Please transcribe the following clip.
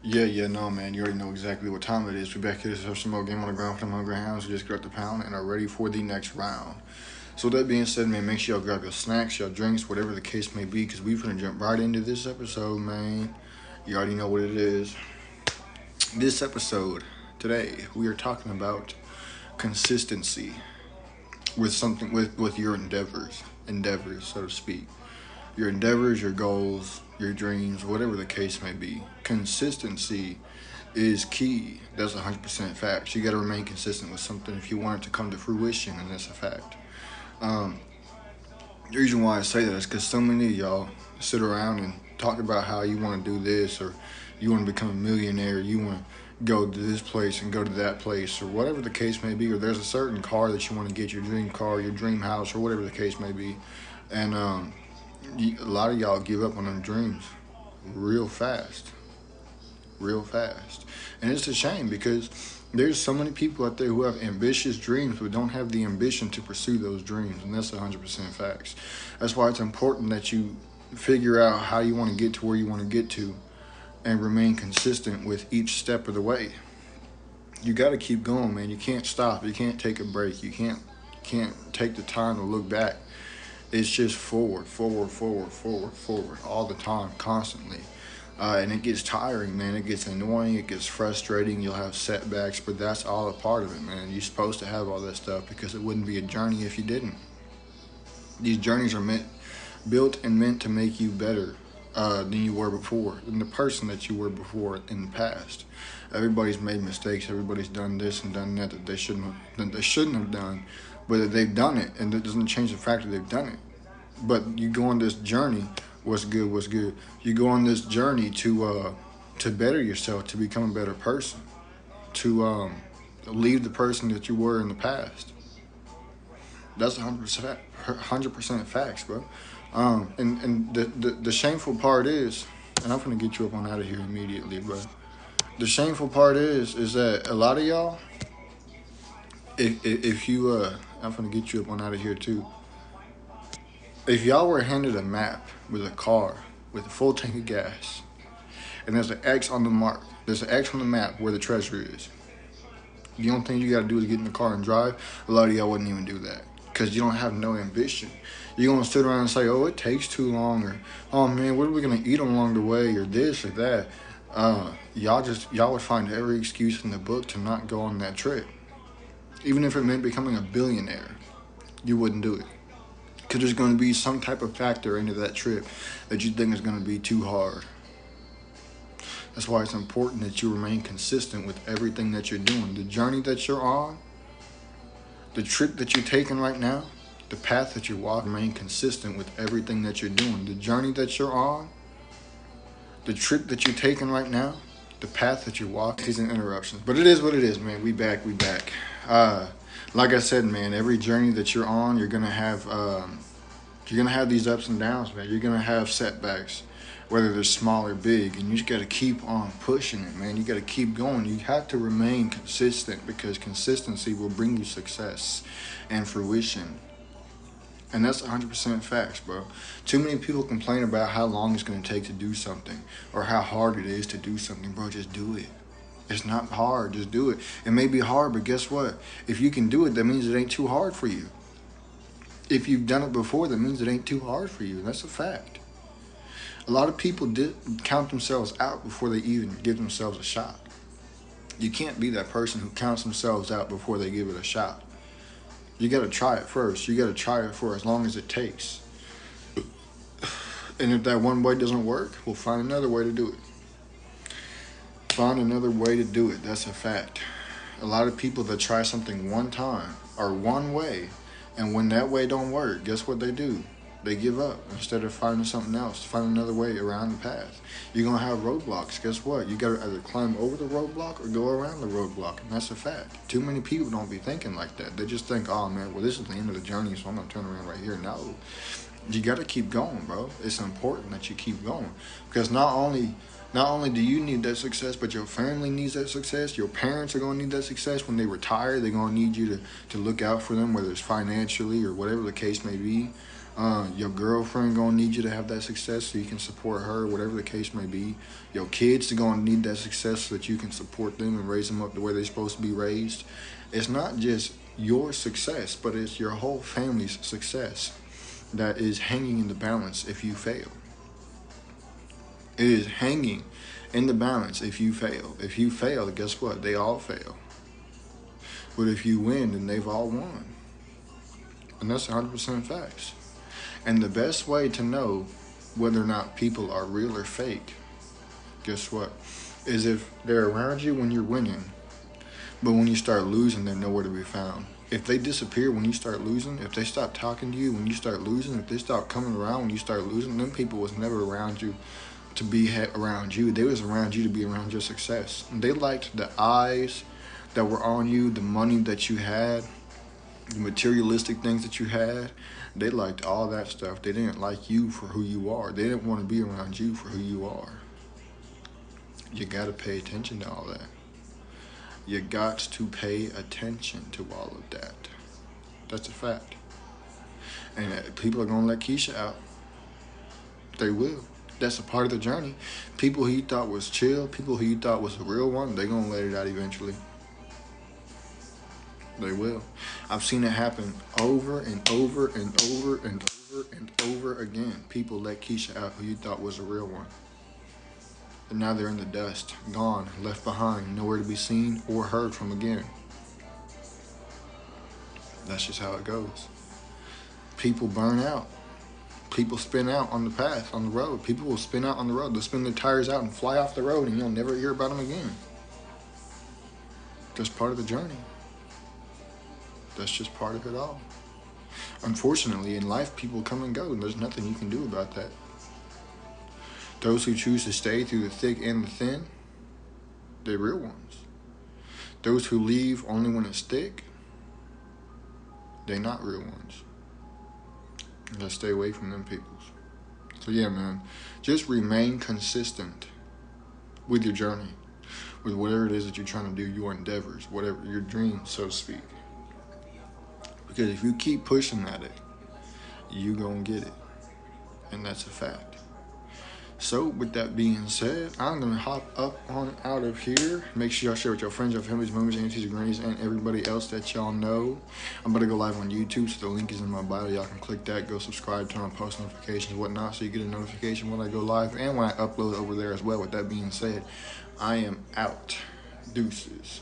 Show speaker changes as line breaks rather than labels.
Yeah, no, man. You already know exactly what time it is. We back here to have some more game on the ground for them hungry hounds who just got the pound and are ready for the next round. So with that being said, man, make sure y'all grab your snacks, your drinks, whatever the case may be, because we're gonna jump right into this episode, man. You already know what it is. This episode today, we are talking about consistency with something with your endeavors, so to speak. Your endeavors, your goals, your dreams, whatever the case may be. Consistency is key. That's 100% fact. You got to remain consistent with something if you want it to come to fruition, and that's a fact. Um, the reason why I say that is because so many of y'all sit around and talk about how you want to do this, or you want to become a millionaire, you want to go to this place and go to that place, or whatever the case may be, or there's a certain car that you want to get, your dream car, your dream house, or whatever the case may be. And a lot of y'all give up on them dreams real fast, real fast. And it's a shame because there's so many people out there who have ambitious dreams but don't have the ambition to pursue those dreams, and that's 100% facts. That's why it's important that you figure out how you want to get to where you want to get to and remain consistent with each step of the way. You got to keep going, man. You can't stop. You can't take a break. You can't take the time to look back. It's just forward, forward, forward, forward, forward all the time, constantly. And it gets tiring, man. It gets annoying. It gets frustrating. You'll have setbacks, but that's all a part of it, man. You're supposed to have all that stuff because it wouldn't be a journey if you didn't. These journeys are built and meant to make you better than you were before, than the person that you were before in the past. Everybody's made mistakes. Everybody's done this and done that that they shouldn't have done, but that they've done it, and it doesn't change the fact that they've done it. But you go on this journey. What's good? What's good? You go on this journey to better yourself, to become a better person, to leave the person that you were in the past. That's 100% facts, bro. And the shameful part is, and I'm gonna get you up on out of here immediately, bro. The shameful part is that a lot of y'all, if you I'm gonna get you up on out of here too. If y'all were handed a map with a car with a full tank of gas, and there's an X on the mark, there's an X on the map where the treasure is. The only thing you gotta do is get in the car and drive. A lot of y'all wouldn't even do that because you don't have no ambition. You're gonna sit around and say, "Oh, it takes too long," or "Oh man, what are we gonna eat along the way," or this or that. Y'all would find every excuse in the book to not go on that trip, even if it meant becoming a billionaire. You wouldn't do it because there's going to be some type of factor into that trip that you think is going to be too hard. That's why it's important that you remain consistent with everything that you're doing. The journey that you're on, the trip that you're taking right now, the path that you're walking, remain consistent with everything that you're doing. The journey that you're on, the trip that you're taking right now, the path that you're walking. These and interruptions, but it is what it is, man. We back. Uh, like I said, man, every journey that you're on, you're gonna have these ups and downs, man. You're gonna have setbacks, whether they're small or big, and you just gotta keep on pushing it, man. You gotta keep going. You have to remain consistent because consistency will bring you success and fruition. And that's 100% facts, bro. Too many people complain about how long it's going to take to do something or how hard it is to do something. Bro, just do it. It's not hard. Just do it. It may be hard, but guess what? If you can do it, that means it ain't too hard for you. If you've done it before, that means it ain't too hard for you. That's a fact. A lot of people count themselves out before they even give themselves a shot. You can't be that person who counts themselves out before they give it a shot. You got to try it first. You got to try it for as long as it takes. And if that one way doesn't work, we'll find another way to do it. Find another way to do it. That's a fact. A lot of people that try something one time or one way, and when that way don't work, guess what they do? They give up instead of finding something else, find another way around the path. You're going to have roadblocks. Guess what? You got to either climb over the roadblock or go around the roadblock, and that's a fact. Too many people don't be thinking like that. They just think, oh man, well this is the end of the journey, so I'm going to turn around right here. No, you got to keep going, bro. It's important that you keep going because not only do you need that success, but your family needs that success. Your parents are going to need that success when they retire. They're going to need you to look out for them, whether it's financially or whatever the case may be. Your girlfriend gonna need you to have that success so you can support her, whatever the case may be. Your kids are gonna need that success so that you can support them and raise them up the way they're supposed to be raised. It's not just your success, but it's your whole family's success that is hanging in the balance if you fail. It is hanging in the balance if you fail. If you fail, guess what? They all fail. But if you win, then they've all won. And that's 100% facts. And the best way to know whether or not people are real or fake, guess what? Is if they're around you when you're winning, but when you start losing, they're nowhere to be found. If they disappear when you start losing, if they stop talking to you when you start losing, if they stop coming around when you start losing, them people was never around you to be around you. They was around you to be around your success. And they liked the eyes that were on you, the money that you had, the materialistic things that you had. They liked all that stuff. They didn't like you for who you are. They didn't want to be around you for who you are. You got to pay attention to all that. You got to pay attention to all of that. That's a fact. And people are going to let Keisha out. They will. That's a part of the journey. People who you thought was chill, people who you thought was a real one, they're going to let it out eventually. They will. I've seen it happen over and over and over and over and over again. People let Keisha out who you thought was a real one. And now they're in the dust, gone, left behind, nowhere to be seen or heard from again. That's just how it goes. People burn out. People spin out on the path, on the road. People will spin out on the road. They'll spin their tires out and fly off the road, and you'll never hear about them again. That's part of the journey. That's just part of it all. Unfortunately, in life, people come and go, and there's nothing you can do about that. Those who choose to stay through the thick and the thin, they're real ones. Those who leave only when it's thick, they're not real ones. You gotta stay away from them peoples. So yeah, man, just remain consistent with your journey, with whatever it is that you're trying to do, your endeavors, whatever your dreams, so to speak. Because if you keep pushing at it, you gonna get it. And that's a fact. So with that being said, I'm going to hop up on out of here. Make sure y'all share with your friends, your families, members, aunties, grannies, and everybody else that y'all know. I'm about to go live on YouTube, so the link is in my bio. Y'all can click that, go subscribe, turn on post notifications, whatnot, so you get a notification when I go live and when I upload over there as well. With that being said, I am out. Deuces.